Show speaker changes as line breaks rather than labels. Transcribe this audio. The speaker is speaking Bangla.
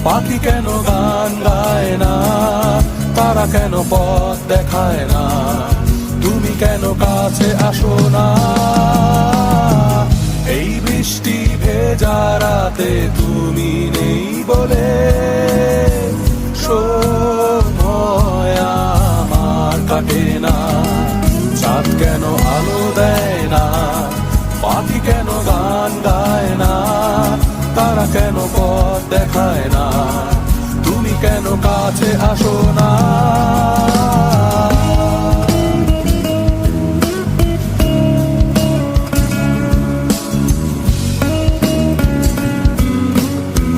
পাখি কেন গান গায় না, তারা কেন পথ দেখায় না, তুমি কেন কাছে আসো না। এই বৃষ্টি ভেজা রাতে তুমি নেই বলে সময় আমার কাটে না। চাঁদ কেন আলো দেয় না, পাখি কেন গান গায় না, তারা কেন পথ দেখায় না, তুমি কেন কাছে আসো না।